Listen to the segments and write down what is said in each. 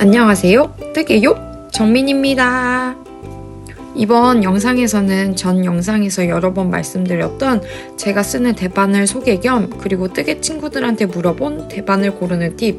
안녕하세요. 뜨개요 정민입니다. 이번 영상에서는 전 영상에서 여러 번 말씀드렸던 제가 쓰는 대바늘 소개 겸 그리고 뜨개 친구들한테 물어본 대바늘 고르는 팁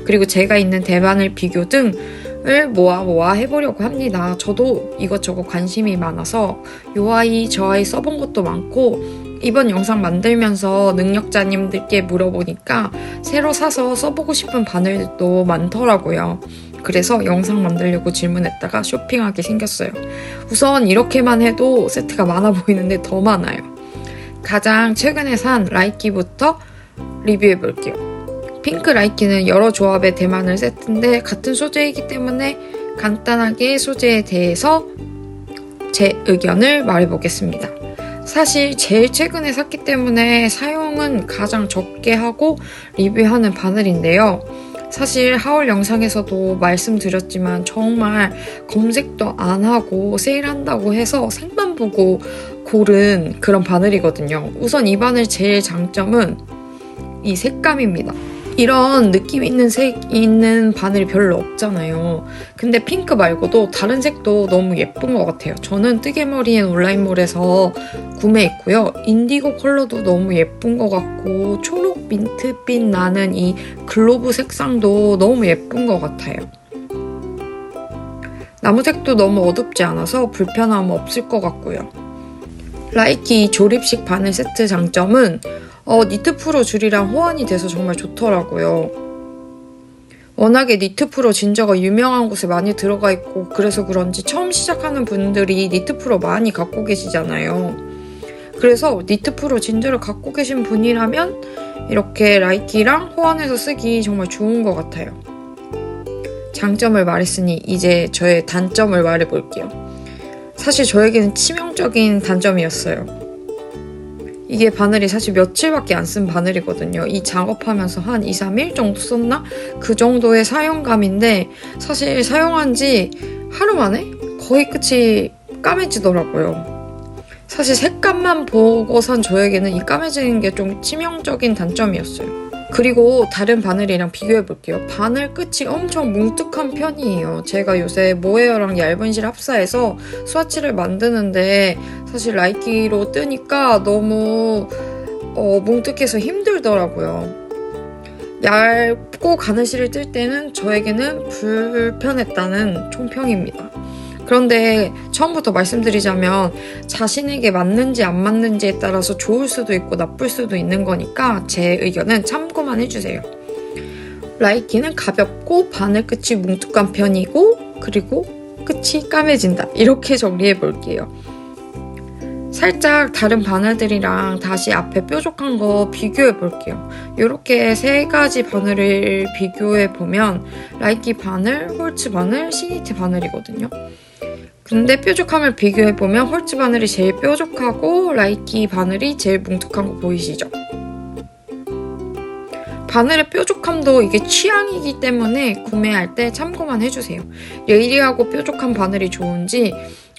그리고 제가 있는 대바늘 비교 등을 모아 해보려고 합니다. 저도 이것저것 관심이 많아서 요 아이 저 아이 써본 것도 많고 이번 영상 만들면서 능력자님들께 물어보니까 새로 사서 써보고 싶은 바늘도 많더라고요. 그래서 영상 만들려고 질문했다가 쇼핑하게 생겼어요. 우선 이렇게만 해도 세트가 많아 보이는데 더 많아요. 가장 최근에 산 라이키부터 리뷰해볼게요. 핑크 라이키는 여러 조합의 대바늘 세트인데 같은 소재이기 때문에 간단하게 소재에 대해서 제 의견을 말해보겠습니다. 사실 제일 최근에 샀기 때문에 사용은 가장 적게 하고 리뷰하는 바늘인데요. 사실 하울 영상에서도 말씀드렸지만 정말 검색도 안 하고 세일한다고 해서 색만 보고 고른 그런 바늘이거든요. 우선 이 바늘 제일 장점은 이 색감입니다. 이런 느낌 있는 색 있는 바늘이 별로 없잖아요. 근데 핑크 말고도 다른 색도 너무 예쁜 것 같아요. 저는 뜨개머리엔 온라인몰에서 구매했고요. 인디고 컬러도 너무 예쁜 것 같고 초록 민트빛 나는 이 글로브 색상도 너무 예쁜 것 같아요. 나무색도 너무 어둡지 않아서 불편함 없을 것 같고요. 라이키 조립식 바늘 세트 장점은 니트 프로 줄이랑 호환이 돼서 정말 좋더라고요. 워낙에 니트 프로 진저가 유명한 곳에 많이 들어가 있고 그래서 그런지 처음 시작하는 분들이 니트 프로 많이 갖고 계시잖아요. 그래서 니트 프로 진저를 갖고 계신 분이라면 이렇게 라이키랑 호환해서 쓰기 정말 좋은 것 같아요. 장점을 말했으니 이제 저의 단점을 말해볼게요. 사실 저에게는 치명적인 단점이었어요. 이게 바늘이 사실 며칠밖에 안 쓴 바늘이거든요. 이 작업하면서 한 2, 3일 정도 썼나? 그 정도의 사용감인데 사실 사용한 지 하루 만에 거의 끝이 까매지더라고요. 사실 색감만 보고선 저에게는 이 까매지는 게 좀 치명적인 단점이었어요. 그리고 다른 바늘이랑 비교해볼게요. 바늘 끝이 엄청 뭉툭한 편이에요. 제가 요새 모헤어랑 얇은 실 합사해서 스와치를 만드는데 사실 라이키로 뜨니까 너무 뭉툭해서 힘들더라고요. 얇고 가는 실을 뜰 때는 저에게는 불편했다는 총평입니다. 그런데 처음부터 말씀드리자면 자신에게 맞는지 안 맞는지에 따라서 좋을 수도 있고 나쁠 수도 있는 거니까 제 의견은 참고만 해주세요. 라이키는 가볍고 바늘 끝이 뭉툭한 편이고 그리고 끝이 까매진다. 이렇게 정리해 볼게요. 살짝 다른 바늘들이랑 다시 앞에 뾰족한 거 비교해 볼게요. 이렇게 세 가지 바늘을 비교해 보면 라이키 바늘, 홀츠 바늘, 시니트 바늘이거든요. 근데 뾰족함을 비교해보면 홀츠 바늘이 제일 뾰족하고 라이키 바늘이 제일 뭉툭한 거 보이시죠? 바늘의 뾰족함도 이게 취향이기 때문에 구매할 때 참고만 해주세요. 레이디하고 뾰족한 바늘이 좋은지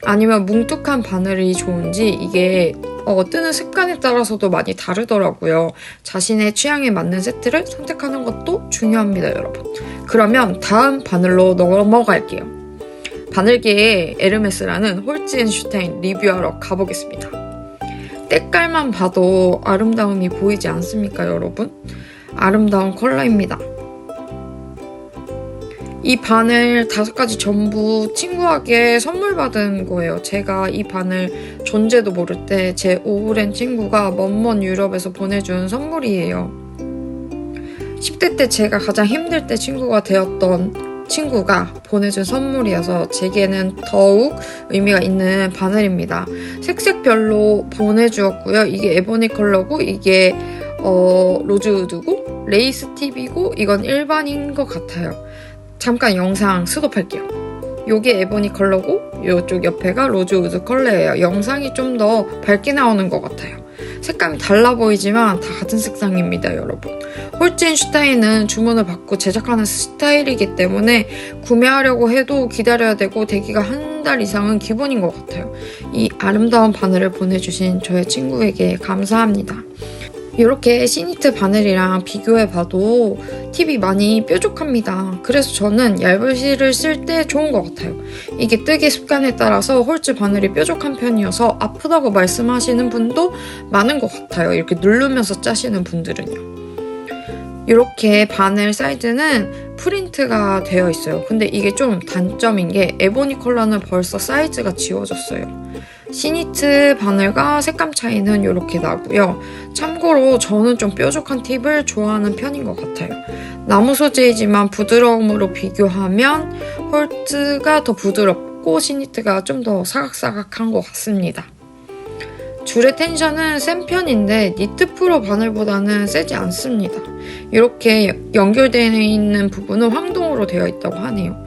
아니면 뭉툭한 바늘이 좋은지 이게 뜨는 습관에 따라서도 많이 다르더라고요. 자신의 취향에 맞는 세트를 선택하는 것도 중요합니다, 여러분. 그러면 다음 바늘로 넘어갈게요. 바늘계의 에르메스라는 홀츠앤슈타인 리뷰하러 가보겠습니다. 때깔만 봐도 아름다움이 보이지 않습니까, 여러분? 아름다운 컬러입니다. 이 바늘 5가지 전부 친구에게 선물 받은 거예요. 제가 이 바늘 존재도 모를 때 제 오랜 친구가 먼 유럽에서 보내준 선물이에요. 10대 때 제가 가장 힘들 때 친구가 되었던 친구가 보내준 선물이어서 제게는 더욱 의미가 있는 바늘입니다. 색색별로 보내주었고요. 이게 에보니 컬러고 이게 로즈우드고 레이스 팁이고 이건 일반인 것 같아요. 잠깐 영상 스톱할게요. 요게 에보니 컬러고 요쪽 옆에가 로즈우드 컬러예요. 영상이 좀 더 밝게 나오는 것 같아요. 색감이 달라 보이지만 다 같은 색상입니다, 여러분. 홀츠앤슈타인은 주문을 받고 제작하는 스타일이기 때문에 구매하려고 해도 기다려야 되고 대기가 한 달 이상은 기본인 것 같아요. 이 아름다운 바늘을 보내주신 저의 친구에게 감사합니다. 이렇게 시니트 바늘이랑 비교해봐도 팁이 많이 뾰족합니다. 그래서 저는 얇은 실을 쓸 때 좋은 것 같아요. 이게 뜨개 습관에 따라서 홀즈 바늘이 뾰족한 편이어서 아프다고 말씀하시는 분도 많은 것 같아요. 이렇게 누르면서 짜시는 분들은요. 이렇게 바늘 사이즈는 프린트가 되어 있어요. 근데 이게 좀 단점인 게 에보니 컬러는 벌써 사이즈가 지워졌어요. 시니트 바늘과 색감 차이는 이렇게 나고요. 참고로 저는 좀 뾰족한 팁을 좋아하는 편인 것 같아요. 나무 소재이지만 부드러움으로 비교하면 홀즈가 더 부드럽고 시니트가 좀 더 사각사각한 것 같습니다. 줄의 텐션은 센 편인데 니트 프로 바늘보다는 세지 않습니다. 이렇게 연결되어 있는 부분은 황동으로 되어 있다고 하네요.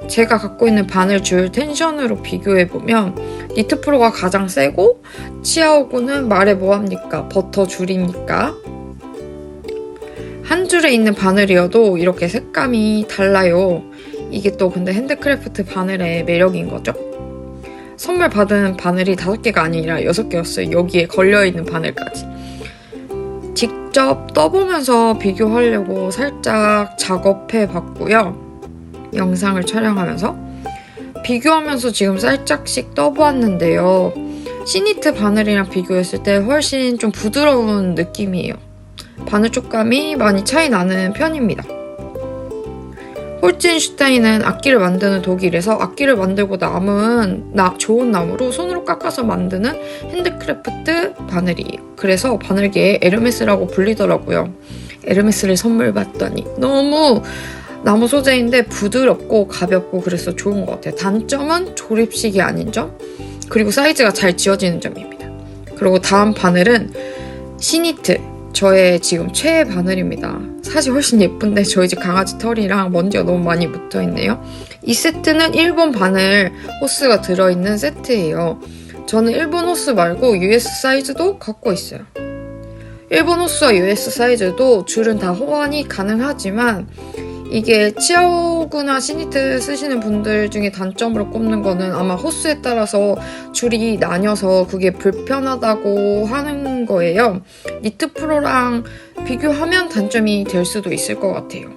제가 갖고 있는 바늘 줄 텐션으로 비교해보면 니트 프로가 가장 세고 치아오구는 말해 뭐합니까? 버터 줄입니까? 한 줄에 있는 바늘이어도 이렇게 색감이 달라요. 이게 또 근데 핸드크래프트 바늘의 매력인 거죠. 선물 받은 바늘이 5개가 아니라 6개였어요. 여기에 걸려있는 바늘까지. 직접 떠보면서 비교하려고 살짝 작업해봤고요. 영상을 촬영하면서 비교하면서 지금 살짝씩 떠보았는데요. 시니트 바늘이랑 비교했을 때 훨씬 좀 부드러운 느낌이에요. 바늘 촉감이 많이 차이 나는 편입니다. 홀젠슈타인은 악기를 만드는 독일에서 악기를 만들고 남은 좋은 나무로 손으로 깎아서 만드는 핸드크래프트 바늘이에요. 그래서 바늘계에 에르메스라고 불리더라고요. 에르메스를 선물 받더니 너무 나무 소재인데 부드럽고 가볍고 그래서 좋은 것 같아요. 단점은 조립식이 아닌 점, 그리고 사이즈가 잘 지워지는 점입니다. 그리고 다음 바늘은 시니트, 저의 지금 최애 바늘입니다. 사실 훨씬 예쁜데 저희 집 강아지 털이랑 먼지가 너무 많이 묻어있네요. 이 세트는 일본 바늘 호스가 들어있는 세트예요. 저는 일본 호스 말고 US 사이즈도 갖고 있어요. 일본 호스와 US 사이즈도 줄은 다 호환이 가능하지만 이게 치아오구나 시니트 쓰시는 분들 중에 단점으로 꼽는 거는 아마 호스에 따라서 줄이 나뉘어서 그게 불편하다고 하는 거예요. 니트 프로랑 비교하면 단점이 될 수도 있을 것 같아요.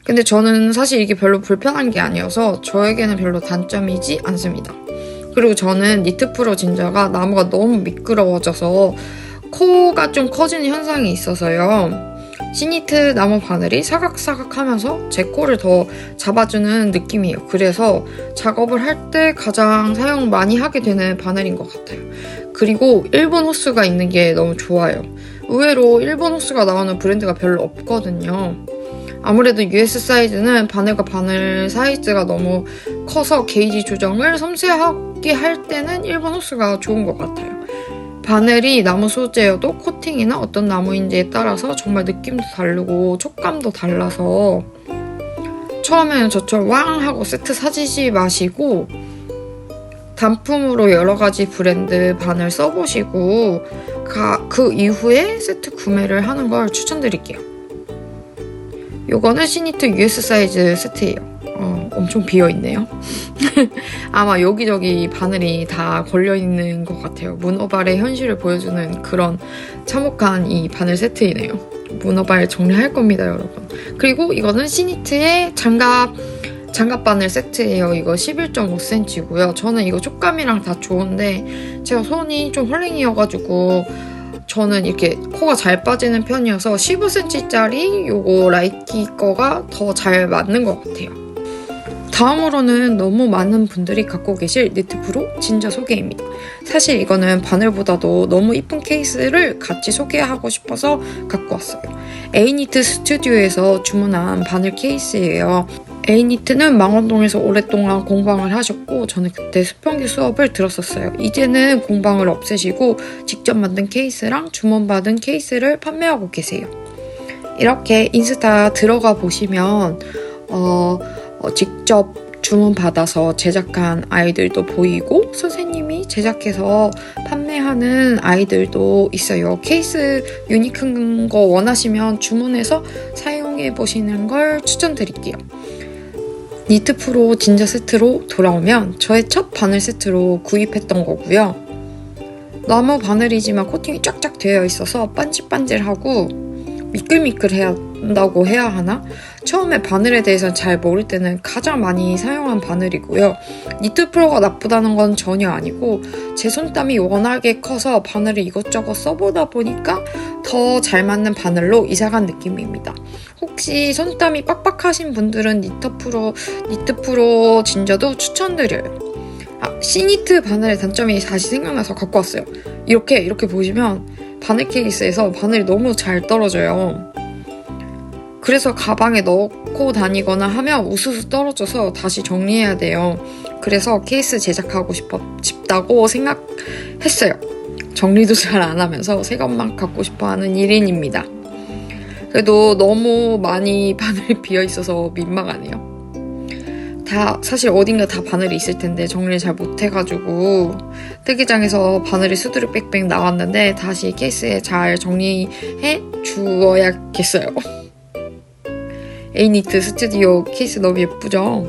근데 저는 사실 이게 별로 불편한 게 아니어서 저에게는 별로 단점이지 않습니다. 그리고 저는 니트 프로 진저가 나무가 너무 미끄러워져서 코가 좀 커지는 현상이 있어서요. 시니트 나무 바늘이 사각사각하면서 제 코를 더 잡아주는 느낌이에요. 그래서 작업을 할 때 가장 사용 많이 하게 되는 바늘인 것 같아요. 그리고 일본 호스가 있는 게 너무 좋아요. 의외로 일본 호스가 나오는 브랜드가 별로 없거든요. 아무래도 US 사이즈는 바늘과 바늘 사이즈가 너무 커서 게이지 조정을 섬세하게 할 때는 일본 호스가 좋은 것 같아요. 바늘이 나무 소재여도 코팅이나 어떤 나무인지에 따라서 정말 느낌도 다르고 촉감도 달라서 처음에는 저처럼 왕 하고 세트 사지지 마시고 단품으로 여러 가지 브랜드 바늘 써보시고 그 이후에 세트 구매를 하는 걸 추천드릴게요. 요거는 시니트 US 사이즈 세트예요. 엄청 비어있네요. 아마 여기저기 바늘이 다 걸려있는 것 같아요. 문어발의 현실을 보여주는 그런 참혹한 이 바늘 세트이네요. 문어발 정리할 겁니다, 여러분. 그리고 이거는 시니트의 장갑 바늘 세트예요. 이거 11.5cm고요. 저는 이거 촉감이랑 다 좋은데 제가 손이 좀 헐랭이여가지고 저는 이렇게 코가 잘 빠지는 편이어서 15cm짜리 요거 라이키 거가 더 잘 맞는 것 같아요. 다음으로는 너무 많은 분들이 갖고 계실 니트 프로 진저 소개입니다. 사실 이거는 바늘보다도 너무 이쁜 케이스를 같이 소개하고 싶어서 갖고 왔어요. 에이니트 스튜디오에서 주문한 바늘 케이스예요. 에이니트는 망원동에서 오랫동안 공방을 하셨고 저는 그때 수평기 수업을 들었었어요. 이제는 공방을 없애시고 직접 만든 케이스랑 주문받은 케이스를 판매하고 계세요. 이렇게 인스타 들어가 보시면 직접 주문받아서 제작한 아이들도 보이고 선생님이 제작해서 판매하는 아이들도 있어요. 케이스 유니크한 거 원하시면 주문해서 사용해보시는 걸 추천드릴게요. 니트 프로 진저 세트로 돌아오면 저의 첫 바늘 세트로 구입했던 거고요. 나무 바늘이지만 코팅이 쫙쫙 되어 있어서 반질반질하고 미끌미끌한다고 해야 하나? 처음에 바늘에 대해서 잘 모를 때는 가장 많이 사용한 바늘이고요. 니트 프로가 나쁘다는 건 전혀 아니고 제 손땀이 워낙에 커서 바늘을 이것저것 써보다 보니까 더 잘 맞는 바늘로 이사간 느낌입니다. 혹시 손땀이 빡빡하신 분들은 니트 프로 진저도 추천드려요. 시니트 바늘의 단점이 다시 생각나서 갖고 왔어요. 이렇게 보시면 바늘 케이스에서 바늘이 너무 잘 떨어져요. 그래서 가방에 넣고 다니거나 하면 우수수 떨어져서 다시 정리해야 돼요. 그래서 케이스 제작하고 싶다고 생각했어요. 정리도 잘 안 하면서 새 것만 갖고 싶어 하는 1인입니다. 그래도 너무 많이 바늘이 비어 있어서 민망하네요. 사실 어딘가 다 바늘이 있을 텐데 정리를 잘 못해가지고 뜨개장에서 바늘이 수두룩 빽빽 나왔는데 다시 케이스에 잘 정리해 주어야겠어요. 에이니트 스튜디오 케이스 너무 예쁘죠?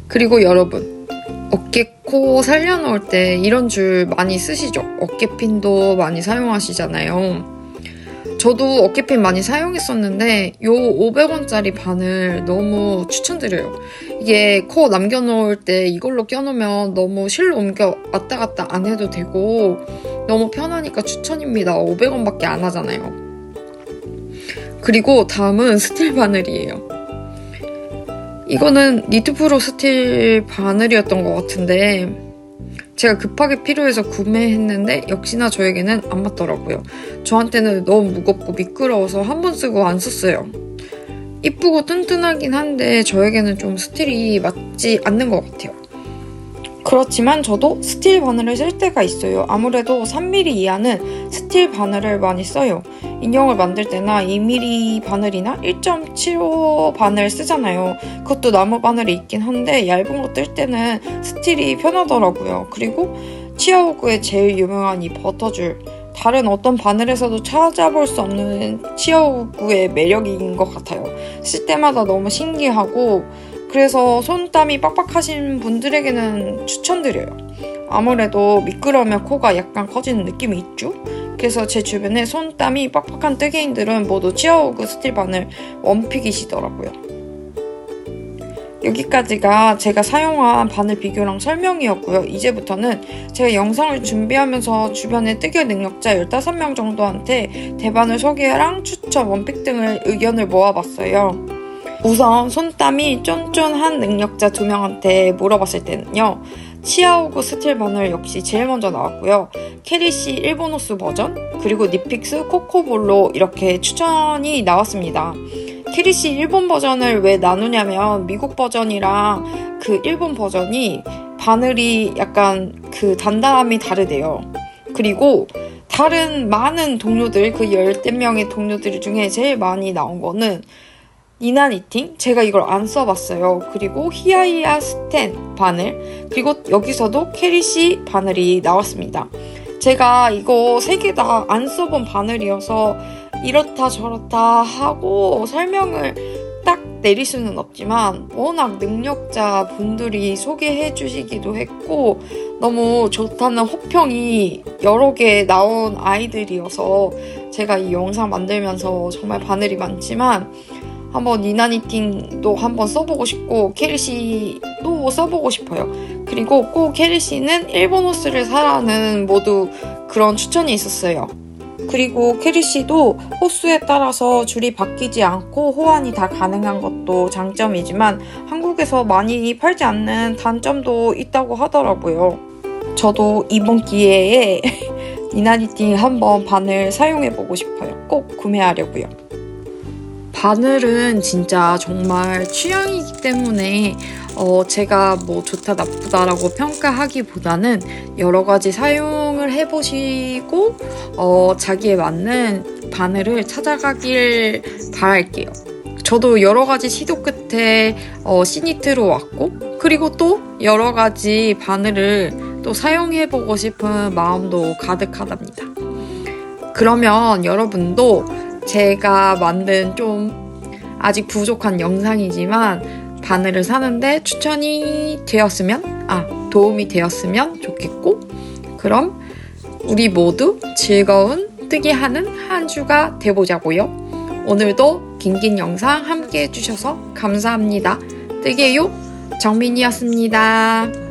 그리고 여러분, 어깨, 코 살려놓을 때 이런 줄 많이 쓰시죠? 어깨핀도 많이 사용하시잖아요. 저도 어깨핀 많이 사용했었는데 요 500원짜리 바늘 너무 추천드려요. 이게 코 남겨놓을 때 이걸로 껴놓으면 너무 실로 옮겨 왔다 갔다 안 해도 되고 너무 편하니까 추천입니다. 500원밖에 안 하잖아요. 그리고 다음은 스틸 바늘이에요. 이거는 니트프로 스틸 바늘이었던 것 같은데 제가 급하게 필요해서 구매했는데 역시나 저에게는 안 맞더라고요. 저한테는 너무 무겁고 미끄러워서 한 번 쓰고 안 썼어요. 이쁘고 튼튼하긴 한데 저에게는 좀 스틸이 맞지 않는 것 같아요. 그렇지만 저도 스틸 바늘을 쓸 때가 있어요. 아무래도 3mm 이하는 스틸 바늘을 많이 써요. 인형을 만들 때나 2mm 바늘이나 1.75 바늘 쓰잖아요. 그것도 나무 바늘이 있긴 한데 얇은 거 뜰 때는 스틸이 편하더라고요. 그리고 치아오그의 제일 유명한 이 버터줄. 다른 어떤 바늘에서도 찾아볼 수 없는 치아오그의 매력인 것 같아요. 쓸 때마다 너무 신기하고 그래서 손땀이 빡빡하신 분들에게는 추천드려요. 아무래도 미끄러우면 코가 약간 커지는 느낌이 있죠? 그래서 제 주변에 손땀이 빡빡한 뜨개인들은 모두 치아오그 스틸 바늘 원픽이시더라고요. 여기까지가 제가 사용한 바늘 비교랑 설명이었고요. 이제부터는 제가 영상을 준비하면서 주변의 뜨개 능력자 15명 정도한테 대바늘 소개랑 추천, 원픽 등을 의견을 모아봤어요. 우선 손땀이 쫀쫀한 능력자 2명한테 물어봤을 때는요. 치아오그 스틸 바늘 역시 제일 먼저 나왔고요. 캐리씨 일본 호스 버전, 그리고 니픽스 코코볼로 이렇게 추천이 나왔습니다. 캐리씨 일본 버전을 왜 나누냐면 미국 버전이랑 그 일본 버전이 바늘이 약간 그 단단함이 다르대요. 그리고 다른 많은 동료들, 그 10명의 동료들 중에 제일 많이 나온 거는 니나 니팅? 제가 이걸 안 써봤어요. 그리고 히아이아 스텐 바늘, 그리고 여기서도 캐리씨 바늘이 나왔습니다. 제가 이거 3개 다 안 써본 바늘이어서 이렇다 저렇다 하고 설명을 딱 내릴 수는 없지만 워낙 능력자 분들이 소개해 주시기도 했고 너무 좋다는 호평이 여러 개 나온 아이들이어서 제가 이 영상 만들면서 정말 바늘이 많지만 한번 니나니팅도 한번 써보고 싶고 캐리씨도 써보고 싶어요. 그리고 꼭 캐리씨는 일본 호스를 사라는 모두 그런 추천이 있었어요. 그리고 캐리씨도 호수에 따라서 줄이 바뀌지 않고 호환이 다 가능한 것도 장점이지만 한국에서 많이 팔지 않는 단점도 있다고 하더라고요. 저도 이번 기회에 니나니팅 한번 바늘 사용해보고 싶어요. 꼭 구매하려고요. 바늘은 진짜 정말 취향이기 때문에 제가 뭐 좋다 나쁘다라고 평가하기보다는 여러 가지 사용을 해보시고 자기에 맞는 바늘을 찾아가길 바랄게요. 저도 여러 가지 시도 끝에 시니트로 왔고 그리고 또 여러 가지 바늘을 또 사용해보고 싶은 마음도 가득하답니다. 그러면 여러분도 제가 만든 좀 아직 부족한 영상이지만 바늘을 사는데 추천이 되었으면 도움이 되었으면 좋겠고 그럼 우리 모두 즐거운 뜨기하는 한 주가 돼보자고요. 오늘도 긴긴 영상 함께 해주셔서 감사합니다. 뜨개요 정민이었습니다.